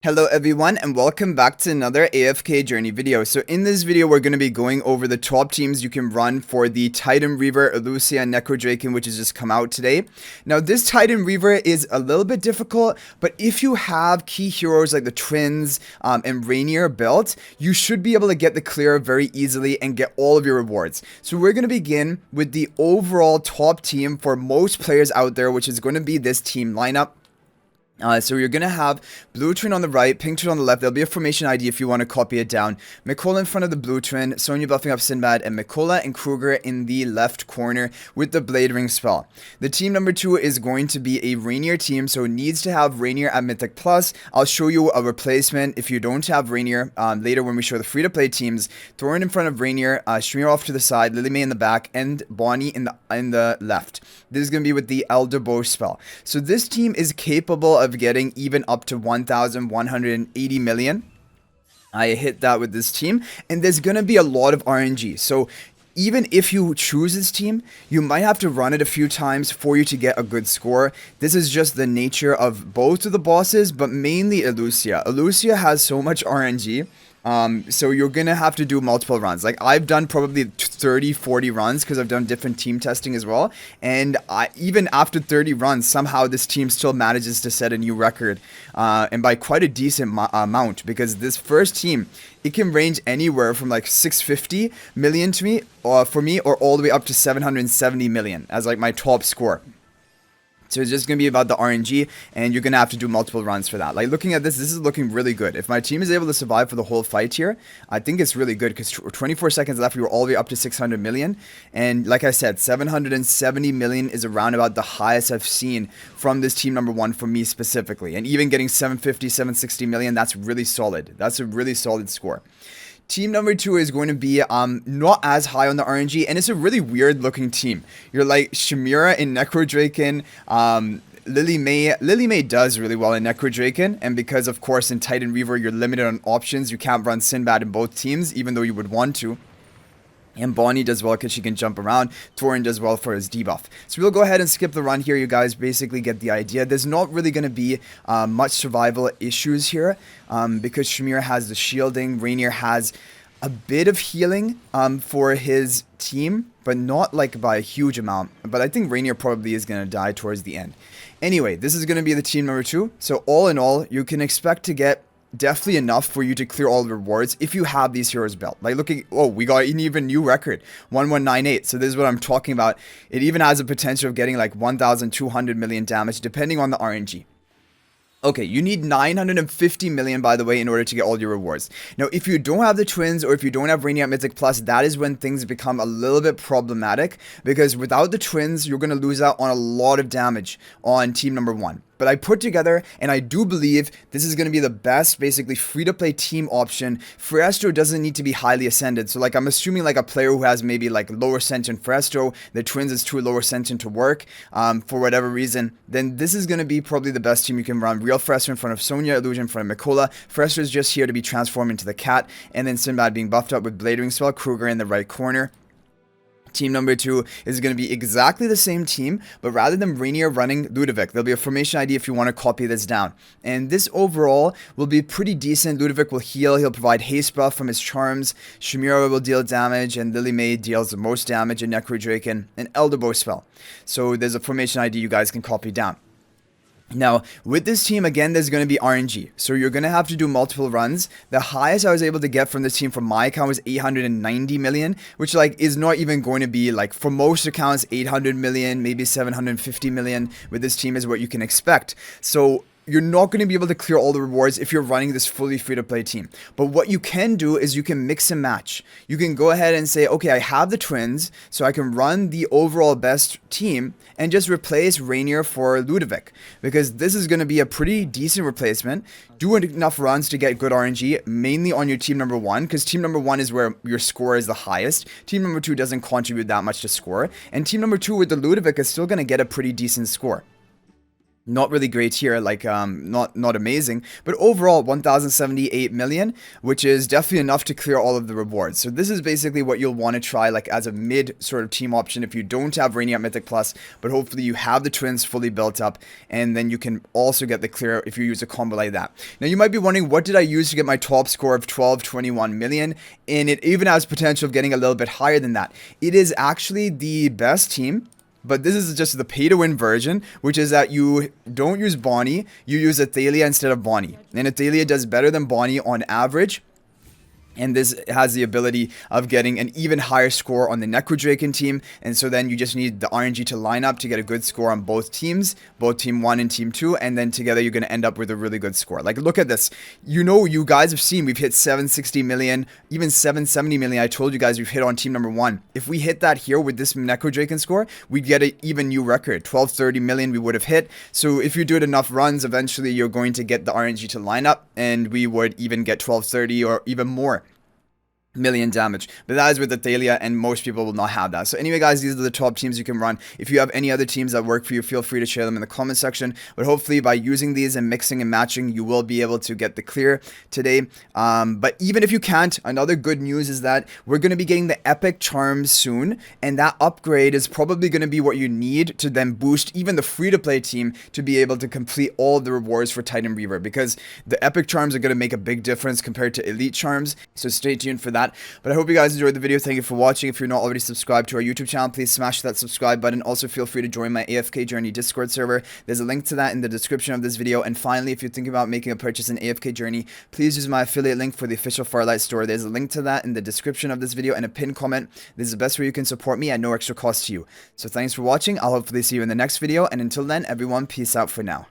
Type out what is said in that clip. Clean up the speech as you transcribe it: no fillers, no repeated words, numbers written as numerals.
Hello everyone and welcome back to another AFK journey video. So in this video we're going to be going over the top teams you can run for the Titan Reaver, Illucia, and Necrodrakon, which has just come out today. Now this Titan Reaver is a little bit difficult, but if you have key heroes like the Twins and Reinier built, you should be able to get the clear very easily and get all of your rewards. So we're going to begin with the overall top team for most players out there, which is going to be this team lineup. So you're going to have Blue Twin on the right, Pink Twin on the left. There'll be a formation ID if you want to copy it down. Mikola in front of the Blue Twin, Sonya buffing up Sinbad, and Mikola and Kruger in the left corner with the Blade Ring spell. The team number 2 is going to be a Reinier team, so it needs to have Reinier at Mythic Plus. I'll show you a replacement if you don't have Reinier later when we show the free-to-play teams. Thorin in front of Reinier, Shmir off to the side, Lily May in the back, and Bonnie in the left. This is going to be with the Elder Bow spell. So this team is capable of getting even up to 1,180 million. I hit that with this team, and there's gonna be a lot of RNG. So even if you choose this team, you might have to run it a few times for you to get a good score. This is just the nature of both of the bosses, but mainly Illucia. Illucia has so much RNG. So you're gonna have to do multiple runs. Like I've done probably 30-40 runs because I've done different team testing as well, and even after 30 runs somehow this team still manages to set a new record, and by quite a decent amount, because this first team, it can range anywhere from like 650 million to me, or for me, or all the way up to 770 million as like my top score. So it's just going to be about the RNG, and you're going to have to do multiple runs for that. Like looking at this is looking really good. If my team is able to survive for the whole fight here, I think it's really good because 24 seconds left, we were all the way up to 600 million. And like I said, 770 million is around about the highest I've seen from this team number 1 for me specifically. And even getting 750, 760 million, that's really solid. That's a really solid score. Team number 2 is going to be not as high on the RNG, and it's a really weird looking team. You're like Shamira in Necrodrakon, Lily May does really well in Necrodrakon, and because of course in Titan Reaver you're limited on options, you can't run Sinbad in both teams even though you would want to. And Bonnie does well because she can jump around. Thorin does well for his debuff. So we'll go ahead and skip the run here. You guys basically get the idea. There's not really going to be much survival issues here because Shamir has the shielding. Reinier has a bit of healing for his team, but not like by a huge amount. But I think Reinier probably is going to die towards the end. Anyway, this is going to be the team number 2. So all in all, you can expect to get definitely enough for you to clear all the rewards if you have these heroes built. Like looking, oh, we got an even new record, 1198. So this is what I'm talking about. It even has a potential of getting like 1,200 million damage depending on the RNG. Okay, you need 950 million, by the way, in order to get all your rewards. Now, if you don't have the Twins or if you don't have Reinier at Mythic Plus, that is when things become a little bit problematic, because without the Twins, you're going to lose out on a lot of damage on team number 1. But I put together, and I do believe this is going to be the best, basically, free-to-play team option. Frestro doesn't need to be highly ascended. So, like, I'm assuming, like, a player who has maybe, like, lower sentient Frestro, the Twins is too lower sentient to work, for whatever reason, then this is going to be probably the best team you can run. Real Frestro in front of Sonya, Illusion in front of Mikola. Frestro is just here to be transformed into the cat, and then Sinbad being buffed up with Blade Ring spell, Kruger in the right corner. Team number 2 is going to be exactly the same team, but rather than Reinier running Ludovic, there'll be a formation ID if you want to copy this down. And this overall will be pretty decent. Ludovic will heal, he'll provide haste buff from his charms, Shamira will deal damage, and Lily May deals the most damage in Necrodrakon, an Elder Bow spell. So there's a formation ID you guys can copy down. Now, with this team, again, there's going to be RNG. So you're going to have to do multiple runs. The highest I was able to get from this team from my account was 890 million, which like is not even going to be like, for most accounts, 800 million, maybe 750 million with this team is what you can expect. So you're not going to be able to clear all the rewards if you're running this fully free-to-play team. But what you can do is you can mix and match. You can go ahead and say, okay, I have the Twins, so I can run the overall best team and just replace Reinier for Ludovic, because this is going to be a pretty decent replacement. Do enough runs to get good RNG, mainly on your team number 1, because team number 1 is where your score is the highest. Team number 2 doesn't contribute that much to score, and team number 2 with the Ludovic is still going to get a pretty decent score. not really great here, like not amazing, but overall 1078 million, which is definitely enough to clear all of the rewards. So this is basically what you'll want to try like as a mid sort of team option if you don't have Reinier at Mythic Plus, but hopefully you have the twins fully built up, and then you can also get the clear if you use a combo like that. Now you might be wondering, what did I use to get my top score of 1221 million? And it even has potential of getting a little bit higher than that. It is actually the best team. But this is just the pay-to-win version, which is that you don't use Bonnie, you use Athalia instead of Bonnie. And Athalia does better than Bonnie on average. And this has the ability of getting an even higher score on the Necrodrakon team. And so then you just need the RNG to line up to get a good score on both teams, both Team 1 and Team 2. And then together you're going to end up with a really good score. Like, look at this. You know, you guys have seen we've hit 760 million, even 770 million. I told you guys we've hit on team number 1. If we hit that here with this Necrodrakon score, we'd get an even new record. 1230 million we would have hit. So if you do it enough runs, eventually you're going to get the RNG to line up. And we would even get 1230 or even more million damage. But that is with Athalia, and most people will not have that. So anyway, guys, these are the top teams you can run. If you have any other teams that work for you, feel free to share them in the comment section. But hopefully by using these and mixing and matching, you will be able to get the clear today. But even if you can't, another good news is that we're going to be getting the epic charms soon, and that upgrade is probably going to be what you need to then boost even the free-to-play team to be able to complete all of the rewards for Titan Reaver, because the epic charms are going to make a big difference compared to elite charms. So stay tuned for that. But I hope you guys enjoyed the video. Thank you for watching. If you're not already subscribed to our YouTube channel, please smash that subscribe button. Also, feel free to join my AFK Journey Discord server. There's a link to that in the description of this video. And finally, if you're thinking about making a purchase in AFK Journey, please use my affiliate link for the official Farlight store. There's a link to that in the description of this video and a pinned comment. This is the best way you can support me at no extra cost to you. So thanks for watching. I'll hopefully see you in the next video. And until then, everyone, peace out for now.